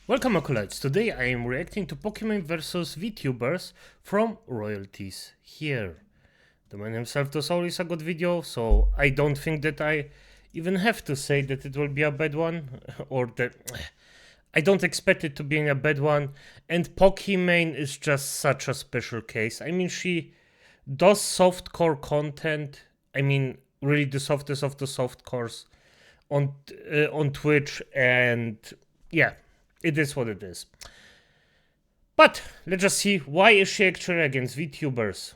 Welcome acolytes, today I am reacting to Pokimane vs Vtubers from Royalties here. The man himself does always a good video, so I don't think that I even have to say that it will be a bad one, or that I don't expect it to be a bad one, and Pokimane is just such a special case. I mean, she does softcore content, I mean, really the softest of the softcores on Twitch, and yeah. It is what it is. But let's just see, why is she actually against VTubers?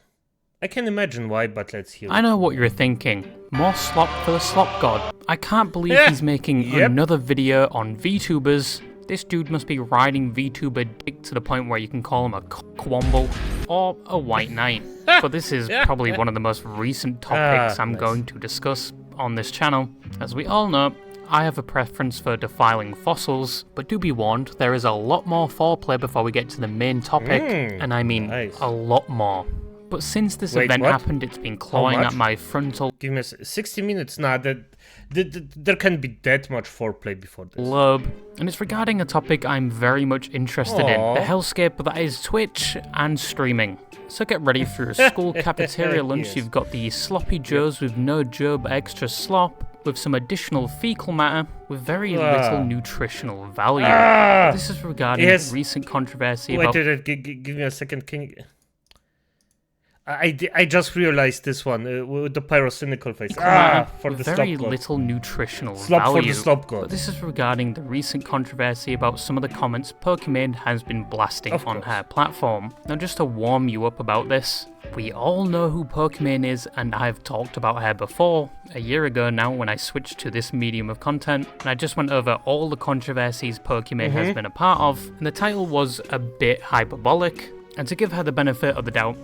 I can imagine why, but let's hear. I know what you're thinking. More slop for the slop god. I can't believe he's making another video on VTubers. This dude must be riding VTuber dick to the point where you can call him a quomble or a white knight. But this is probably one of the most recent topics I'm going to discuss on this channel. As we all know, I have a preference for defiling fossils, but do be warned, there is a lot more foreplay before we get to the main topic, and I mean a lot more. But since this event happened, it's been clawing at my frontal... Give me 60 minutes now, there can't be that much foreplay before this. ...lobe, and it's regarding a topic I'm very much interested in, the hellscape that is Twitch and streaming. So get ready for a school cafeteria lunch. You've got the sloppy joes with no joe but extra slop, with some additional fecal matter, with very little nutritional value. This is regarding recent controversy about... Wait, give me a second, can you... I just realized this one, with the pyrocynical face. For the very little nutritional value. For the slop god. But this is regarding the recent controversy about some of the comments Pokimane has been blasting on her platform. Now just to warm you up about this, we all know who Pokimane is, and I've talked about her before, a year ago now when I switched to this medium of content, and I just went over all the controversies Pokimane has been a part of, and the title was a bit hyperbolic, and to give her the benefit of the doubt,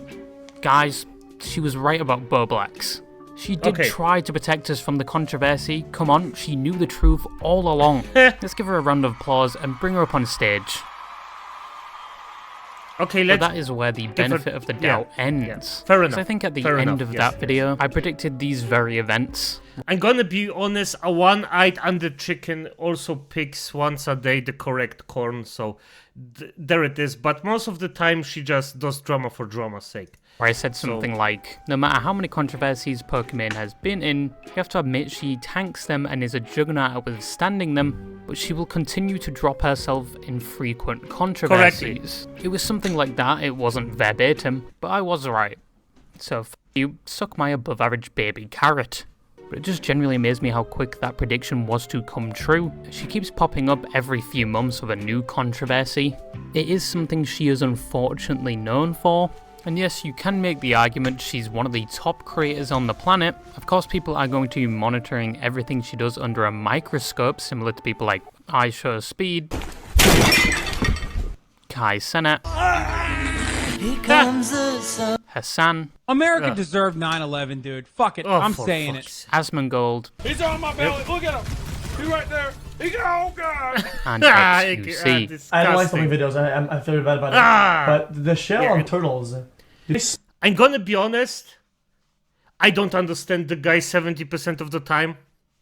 guys, she was right about Boblacks. She did try to protect us from the controversy. Come on, she knew the truth all along. Let's give her a round of applause and bring her up on stage. Okay, but that is where the benefit of the doubt ends. Fair enough. So I think at the end of that video, I predicted these very events. I'm gonna be honest, a one-eyed under chicken also picks once a day the correct corn, so there it is. But most of the time, she just does drama for drama's sake. Where I said something like, no matter how many controversies Pokimane has been in, you have to admit she tanks them and is a juggernaut at withstanding them, but she will continue to drop herself in frequent controversies. It was something like that, it wasn't verbatim, but I was right. So f you, suck my above average baby carrot. But it just genuinely amazed me how quick that prediction was to come true. She keeps popping up every few months with a new controversy. It is something she is unfortunately known for. And yes, you can make the argument she's one of the top creators on the planet. Of course, people are going to be monitoring everything she does under a microscope, similar to people like iShowSpeed, Kai Cenat, Hassan. America deserved 9/11, dude. Fuck it, I'm saying it. Asmongold. He's on my belly. Look at him. He's right there. He got, oh god. And XQC. I don't like filming videos. I feel bad about it. But the shell on turtles. I'm gonna be honest. I don't understand the guy 70% of the time.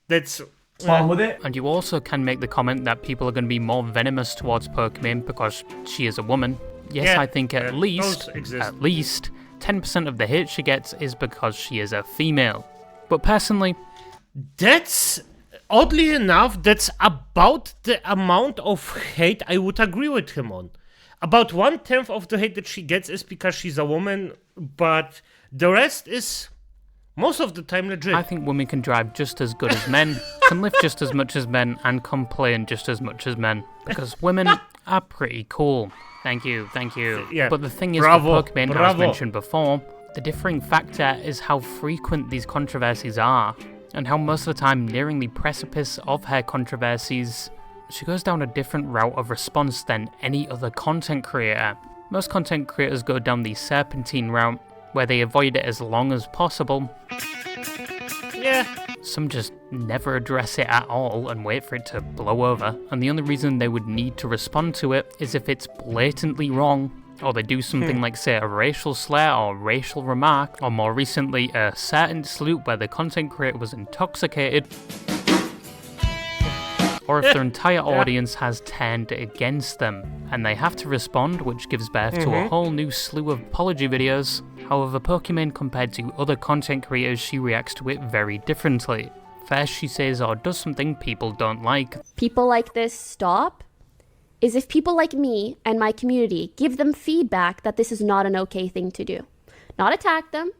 That's fun with it. And you also can make the comment that people are going to be more venomous towards Pokimane because she is a woman. Yes, I think at least 10% of the hate she gets is because she is a female. But personally, that's oddly enough, that's about the amount of hate I would agree with him on. About 1/10 of the hate that she gets is because she's a woman, but the rest is most of the time legit. I think women can drive just as good as men, can lift just as much as men, and complain just as much as men. Because women are pretty cool. Thank you, thank you. Yeah. But the thing is, with Pokimane, as mentioned before, the differing factor is how frequent these controversies are, and how most of the time, nearing the precipice of her controversies, she goes down a different route of response than any other content creator. Most content creators go down the serpentine route, where they avoid it as long as possible. Yeah. Some just never address it at all and wait for it to blow over, and the only reason they would need to respond to it is if it's blatantly wrong, or they do something like, say, a racial slur or racial remark, or more recently, a certain salute where the content creator was intoxicated. or if their entire audience has turned against them, and they have to respond, which gives birth to a whole new slew of apology videos. However, Pokimane, compared to other content creators, she reacts to it very differently. First, she says or does something people don't like. People like this stop is if people like me and my community give them feedback that this is not an okay thing to do. Not attack them,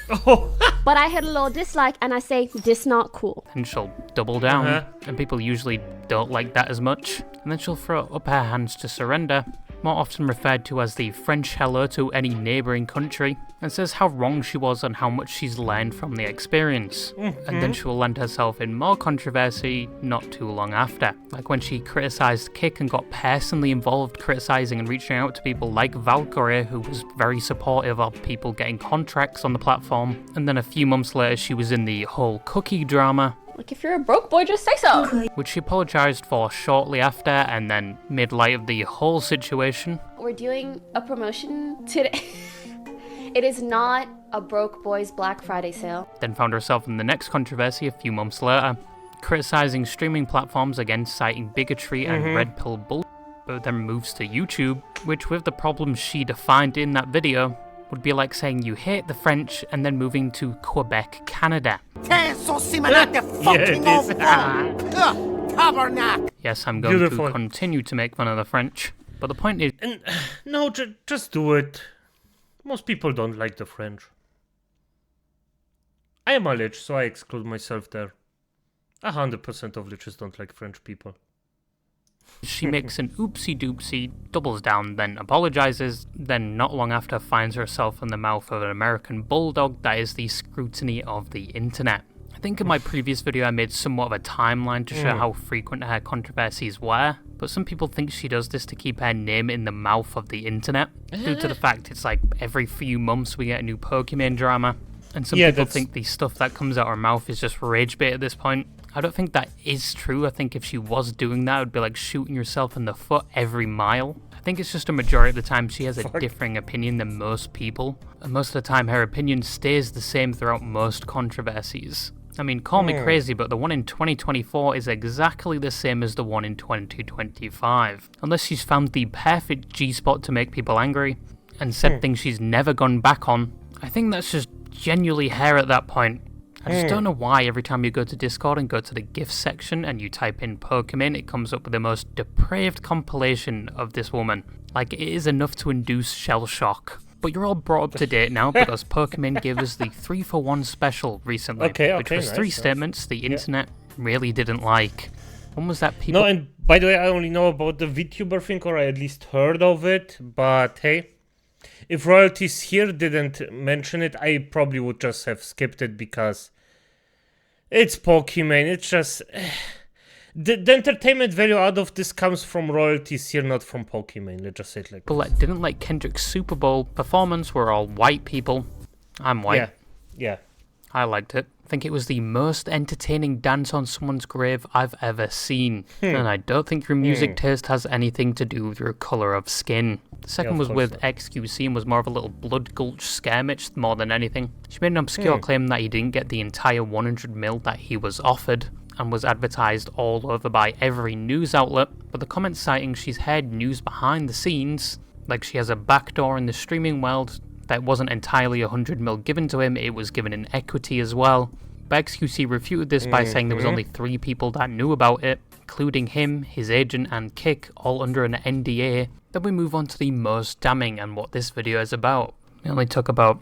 but I hit a little dislike and I say, this not cool. And she'll double down, and people usually don't like that as much. And then she'll throw up her hands to surrender, more often referred to as the French hello to any neighbouring country, and says how wrong she was and how much she's learned from the experience. And then she will land herself in more controversy not too long after, like when she criticised Kick and got personally involved criticising and reaching out to people like Valkyrie, who was very supportive of people getting contracts on the platform. And then a few months later she was in the whole cookie drama, Like, if you're a broke boy, just say so. which she apologised for shortly after, and then made light of the whole situation. We're doing a promotion today. It is not a broke boys Black Friday sale. Then found herself in the next controversy a few months later, criticising streaming platforms, again citing bigotry and red pill bull, but then moves to YouTube, which with the problems she defined in that video, would be like saying you hate the French and then moving to Quebec, Canada. Yes, I'm going Beautiful. to continue to make fun of the French, but the point is, And no, just do it. Most people don't like the French. I am a Lich, so I exclude myself there. 100% of Liches don't like French people. she makes an oopsie doopsie, doubles down, then apologises, then not long after finds herself in the mouth of an American bulldog that is the scrutiny of the internet. I think in my previous video I made somewhat of a timeline to show how frequent her controversies were, but some people think she does this to keep her name in the mouth of the internet, due to the fact it's like every few months we get a new Pokimane drama, and some people think the stuff that comes out her mouth is just rage bait at this point. I don't think that is true. I think if she was doing that, it would be like shooting yourself in the foot every mile. I think it's just a majority of the time she has a differing opinion than most people, and most of the time her opinion stays the same throughout most controversies. I mean, call me crazy, but the one in 2024 is exactly the same as the one in 2025. Unless she's found the perfect G-spot to make people angry, and said things she's never gone back on. I think that's just genuinely her at that point. I just don't know why every time you go to Discord and go to the GIF section and you type in Pokimane, it comes up with the most depraved compilation of this woman. Like, it is enough to induce shell shock. But you're all brought up to date now because Pokimane gave us the 3-for-1 special recently, which was three statements the internet really didn't like. One was that people... No, and by the way, I only know about the Vtuber thing, or I at least heard of it, but hey, if royalties here didn't mention it, I probably would just have skipped it because it's Pokimane. It's just... The entertainment value out of this comes from royalties here, not from Pokimane. Let's just say it like People that didn't like Kendrick's Super Bowl performance were all white people. I'm white. Yeah. I liked it. I think it was the most entertaining dance on someone's grave I've ever seen. And I don't think your music taste has anything to do with your colour of skin. The second was with XQC and was more of a little blood gulch skirmish more than anything. She made an obscure claim that he didn't get the entire 100 mil that he was offered, and was advertised all over by every news outlet, but the comments citing she's heard news behind the scenes, like she has a backdoor in the streaming world, that wasn't entirely 100 mil given to him, it was given in equity as well. But XQC refuted this by saying there was only 3 people that knew about it, including him, his agent and Kick, all under an NDA. Then we move on to the most damning and what this video is about. It only took about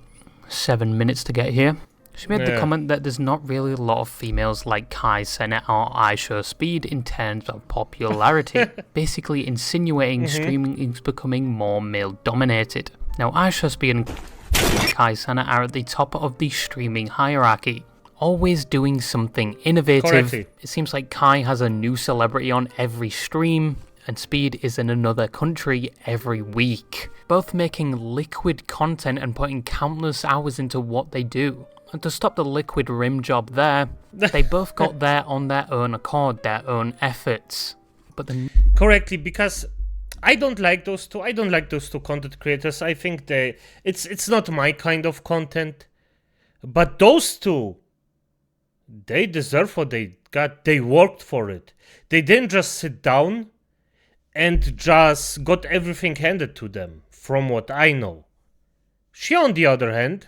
7 minutes to get here. She made the comment that there's not really a lot of females like Kai Cenat or iShowSpeed in terms of popularity, basically insinuating streaming is becoming more male-dominated. Now, iShowSpeed and Kai Cenat are at the top of the streaming hierarchy, always doing something innovative. Correctly. It seems like Kai has a new celebrity on every stream, and Speed is in another country every week, both making liquid content and putting countless hours into what they do. And to stop the liquid rim job there, they both got there on their own accord, their own efforts. But then Correctly, because I don't like those two. I don't like those two content creators. I think it's not my kind of content. But those two, they deserve what they God, they worked for it. They didn't just sit down and just got everything handed to them, from what I know. She, on the other hand,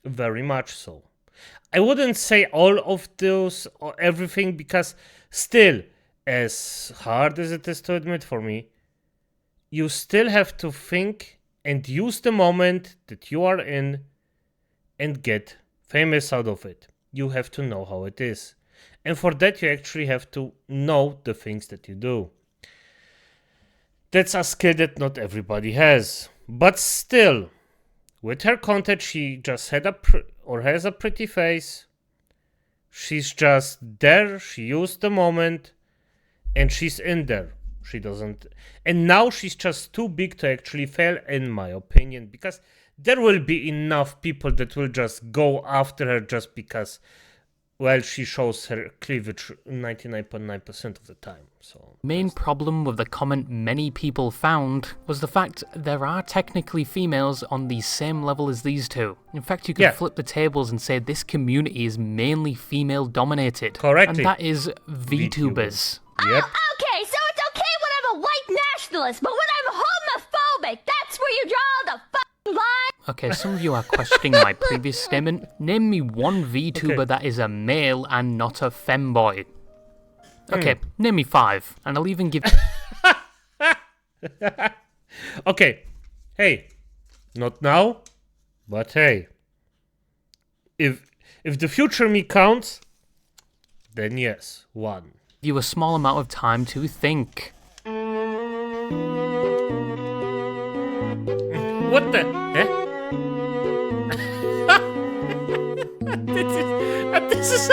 very much so. I wouldn't say all of those or everything, because still, as hard as it is to admit for me, you still have to think and use the moment that you are in and get famous out of it. You have to know how it is. And for that, you actually have to know the things that you do. That's a skill that not everybody has. But still, with her content, she just had has a pretty face. She's just there. She used the moment. And she's in there. She doesn't. And now she's just too big to actually fail, in my opinion. Because there will be enough people that will just go after her just because, well, she shows her cleavage 99.9% of the time. So Main problem with the comment many people found was the fact there are technically females on the same level as these two. In fact, you can flip the tables and say this community is mainly female dominated. Correctly. And that is VTubers. Yep. Okay, so it's okay when I'm a white nationalist, but when I'm homophobic, that's where you draw the fucking line. Okay, some of you are questioning my previous statement. Name me one VTuber that is a male and not a femboy. Okay, name me 5, and I'll even give... Okay. Hey. Not now, but hey. If the future me counts, then yes, 1. you a small amount of time to think. What the? This is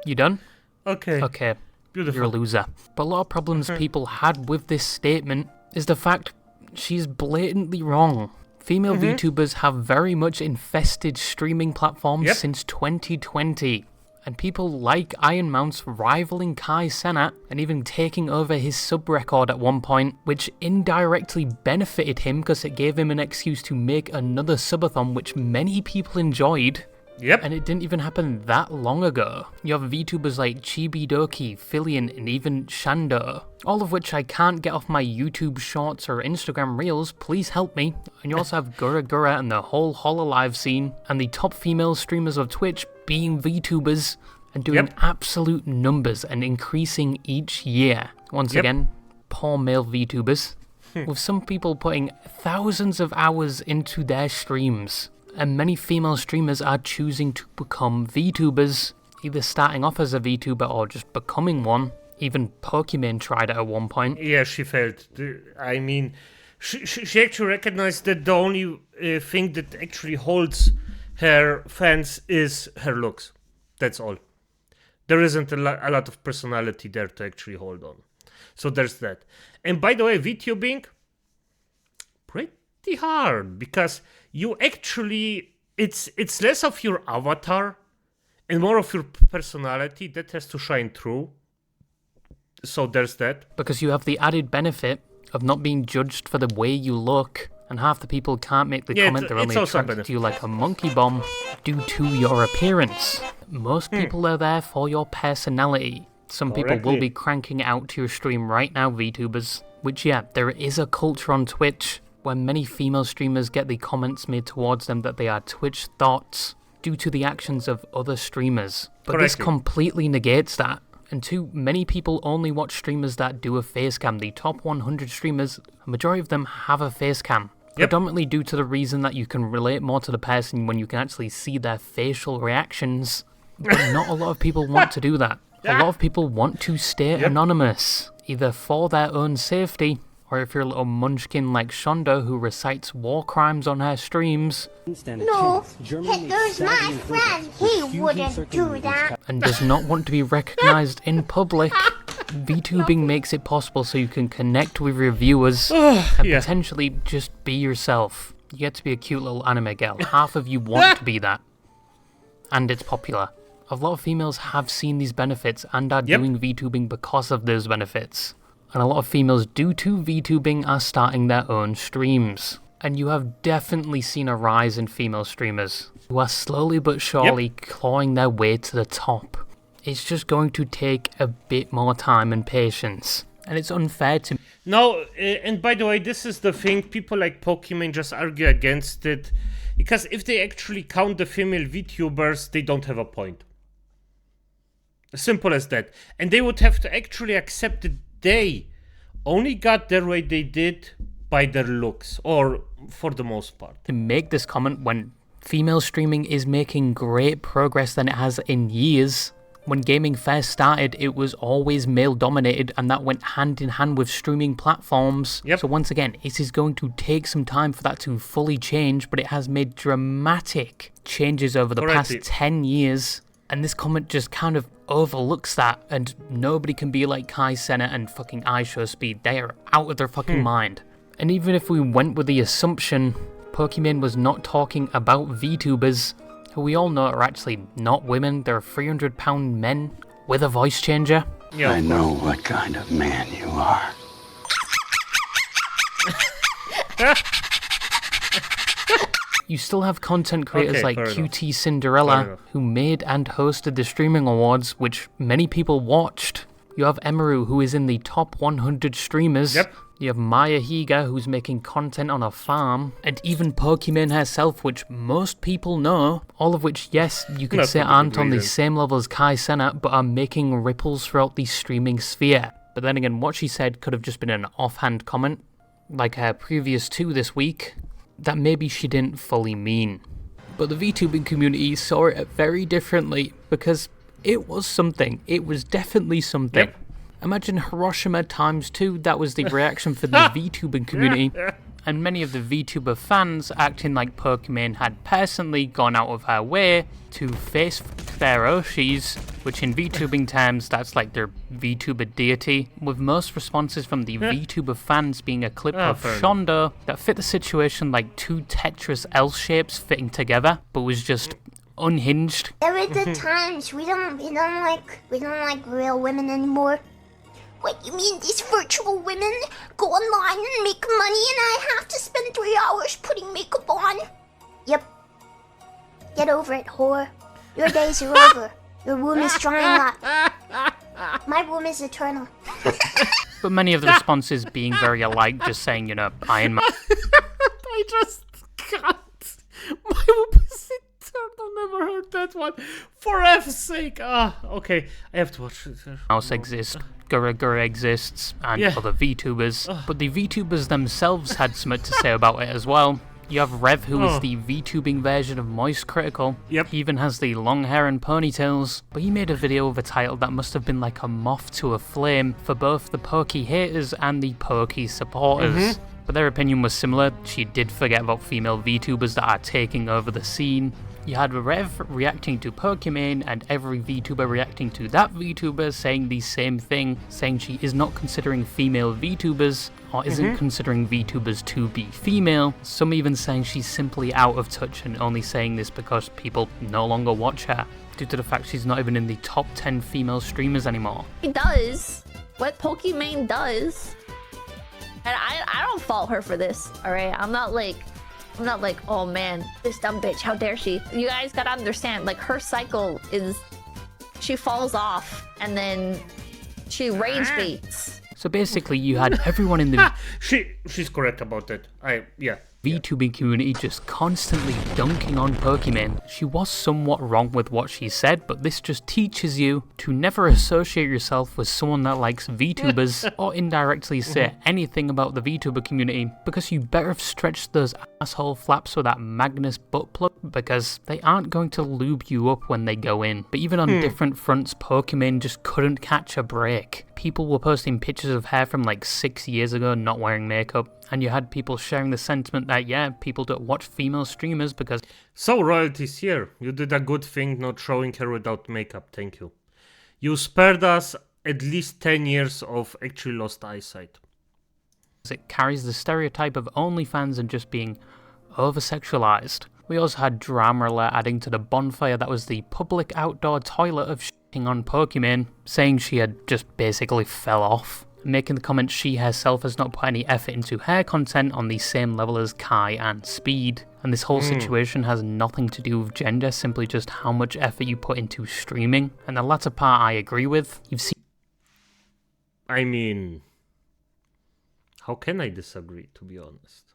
You done? okay. Okay. Beautiful. You're a loser. But a lot of problems people had with this statement is the fact she's blatantly wrong. Female VTubers have very much infested streaming platforms since 2020. And people like Iron Mouse rivaling Kai Cenat and even taking over his sub record at one point, which indirectly benefited him because it gave him an excuse to make another subathon, which many people enjoyed. Yep. And it didn't even happen that long ago. You have VTubers like Chibidoki, Filian, and even Shando, all of which I can't get off my YouTube shorts or Instagram reels, please help me. And you also have Gura Gura and the whole Hololive scene, and the top female streamers of Twitch being VTubers, and doing absolute numbers and increasing each year. Once again, poor male VTubers, with some people putting thousands of hours into their streams. And many female streamers are choosing to become VTubers, either starting off as a VTuber or just becoming one. Even Pokimane tried it at one point. Yeah, she failed. I mean, she actually recognized that the only thing that actually holds her fans is her looks. That's all. There isn't a lot of personality there to actually hold on. So there's that. And by the way, VTubing, pretty hard, because you actually, it's less of your avatar and more of your personality that has to shine through. So there's that. Because you have the added benefit of not being judged for the way you look, and half the people can't make the comment they're only attracted to you like a monkey bomb due to your appearance. Most people are there for your personality. Some people will be cranking it out to your stream right now, VTubers. Which, yeah, there is a culture on Twitch where many female streamers get the comments made towards them that they are Twitch thoughts due to the actions of other streamers. But this completely negates that. And two, many people only watch streamers that do a face cam. The top 100 streamers, a majority of them have a face cam. Predominantly due to the reason that you can relate more to the person when you can actually see their facial reactions. But not a lot of people want to do that. A lot of people want to stay anonymous, either for their own safety, or if you're a little munchkin like Shonda who recites war crimes on her streams. No, Hitler's my friend. He wouldn't do that. And does not want to be recognized in public. VTubing makes it possible so you can connect with your viewers and potentially just be yourself. You get to be a cute little anime girl. Half of you want to be that. And it's popular. A lot of females have seen these benefits and are doing VTubing because of those benefits. And a lot of females due to VTubing are starting their own streams. And you have definitely seen a rise in female streamers. who are slowly but surely clawing their way to the top. It's just going to take a bit more time and patience. And it's unfair to... No, and by the way, this is the thing, people like Pokimane just argue against it, because if they actually count the female VTubers, they don't have a point. Simple as that. And they would have to actually accept that they only got their way they did by their looks, or for the most part. To make this comment when female streaming is making great progress than it has in years. When gaming first started, it was always male dominated, and that went hand in hand with streaming platforms. So once again, it is going to take some time for that to fully change, but it has made dramatic changes over the past 10 years. And this comment just kind of overlooks that, and nobody can be like Kai Cenat and fucking iShowSpeed. They are out of their fucking mind. And even if we went with the assumption Pokimane was not talking about VTubers, who we all know are actually not women, they're 300-pound men with a voice changer. Yeah, I know what kind of man you are. You still have content creators like QT Cinderella, who made and hosted the Streaming Awards, which many people watched. You have Emaru, who is in the top 100 streamers. You have Maya Higa, who's making content on a farm. And even Pokimane herself, which most people know. All of which, yes, you could say aren't on the same level as Kai Cenat, but are making ripples throughout the streaming sphere. But then again, what she said could have just been an offhand comment, like her previous two this week, that maybe she didn't fully mean. But the VTubing community saw it very differently, because it was something. It was definitely something. Imagine Hiroshima times 2, that was the reaction for the VTubing community. And many of the VTuber fans acting like Pokimane had personally gone out of her way to face their Oshis, which in VTubing terms, that's like their VTuber deity, with most responses from the VTuber fans being a clip of Shondo that fit the situation like two Tetris L shapes fitting together, but was just unhinged. There are the times we don't like real women anymore. What, you mean these virtual women go online and make money and I have to spend 3 hours putting makeup on? Yep. Get over it, whore. Your days are over. Your womb is drying up. My womb is eternal. But many of the responses being very alike, just saying, you know, Iron Man. I just can't. My womb is eternal. Never heard that one. For F's sake. Okay. I have to watch it. Mouse exists. Gura exists, and other VTubers, but the VTubers themselves had something to say about it as well. You have Rev, who is the VTubing version of Moist Critical. He even has the long hair and ponytails, but he made a video with a title that must have been like a moth to a flame for both the Poki haters and the Poki supporters. But their opinion was similar. She did forget about female VTubers that are taking over the scene. You had Rev reacting to Pokimane and every VTuber reacting to that VTuber saying the same thing, saying she is not considering female VTubers or isn't considering VTubers to be female. Some even saying she's simply out of touch and only saying this because people no longer watch her, due to the fact she's not even in the top 10 female streamers anymore. He does what Pokimane does. And I don't fault her for this, alright? I'm not like, oh man, this dumb bitch, how dare she? You guys gotta understand, like, her cycle is, she falls off, and then she rage baits. So basically, you had everyone in the She's correct about that. VTubing community just constantly dunking on Pokimane. She was somewhat wrong with what she said, but this just teaches you to never associate yourself with someone that likes VTubers or indirectly say anything about the VTuber community, because you better have stretched those asshole flaps with that Magnus butt plug, because they aren't going to lube you up when they go in. But even on different fronts, Pokimane just couldn't catch a break. People were posting pictures of hair from like 6 years ago not wearing makeup. And you had people sharing the sentiment that, yeah, people don't watch female streamers because... So, royalties here. You did a good thing not showing her without makeup, thank you. You spared us at least 10 years of actually lost eyesight. It carries the stereotype of OnlyFans and just being over-sexualized. We also had Drama adding to the bonfire that was the public outdoor toilet of shitting on Pokimane, saying she had just basically fell off. making the comment she herself has not put any effort into her content on the same level as Kai and Speed. And this whole situation has nothing to do with gender, simply just how much effort you put into streaming. And the latter part I agree with. You've seen... I mean, how can I disagree, to be honest?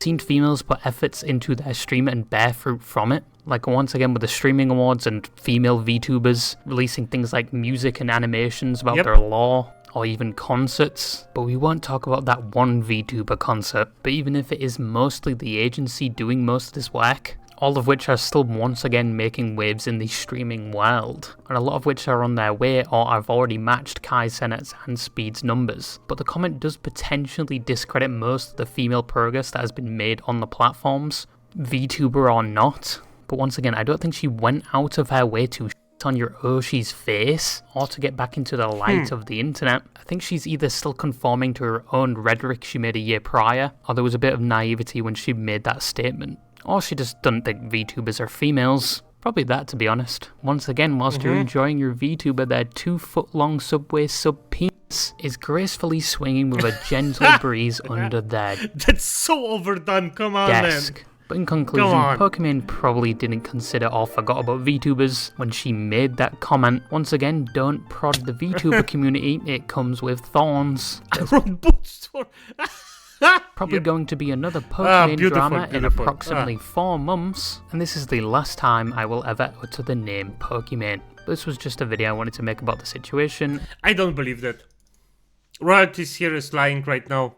Seen females put efforts into their stream and bear fruit from it, like once again with the streaming awards and female VTubers releasing things like music and animations about their lore, or even concerts. But we won't talk about that one VTuber concert. But even if it is mostly the agency doing most of this work, all of which are still once again making waves in the streaming world, and a lot of which are on their way or have already matched Kai Cenat's and Speed's numbers. But the comment does potentially discredit most of the female progress that has been made on the platforms, VTuber or not. But once again, I don't think she went out of her way to shit on your Oshi's face, or to get back into the light of the internet. I think she's either still conforming to her own rhetoric she made a year prior, or there was a bit of naivety when she made that statement. Or she just doesn't think VTubers are females. Probably that, to be honest. Once again, whilst you're enjoying your VTuber, their 2-foot-long Subway sub-penis is gracefully swinging with a gentle breeze under their That's so overdone, come on, desk. man. But in conclusion, Pokimane probably didn't consider or forgot about VTubers when she made that comment. Once again, don't prod the VTuber community, it comes with thorns. Probably going to be another Pokimane drama in approximately 4 months, and this is the last time I will ever utter the name Pokimane. This was just a video I wanted to make about the situation. I don't believe that. Royalties here is lying right now.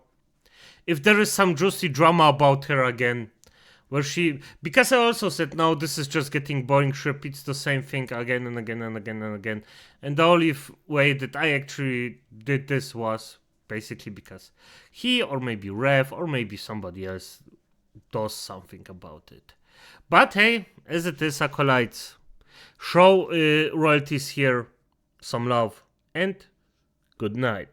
If there is some juicy drama about her again, where she... Because I also said, no, this is just getting boring, she repeats the same thing again and again and again and again. And the only way that I actually did this was basically because he, or maybe Rev, or maybe somebody else does something about it. But hey, as it is, acolytes, show royalties here some love, and good night.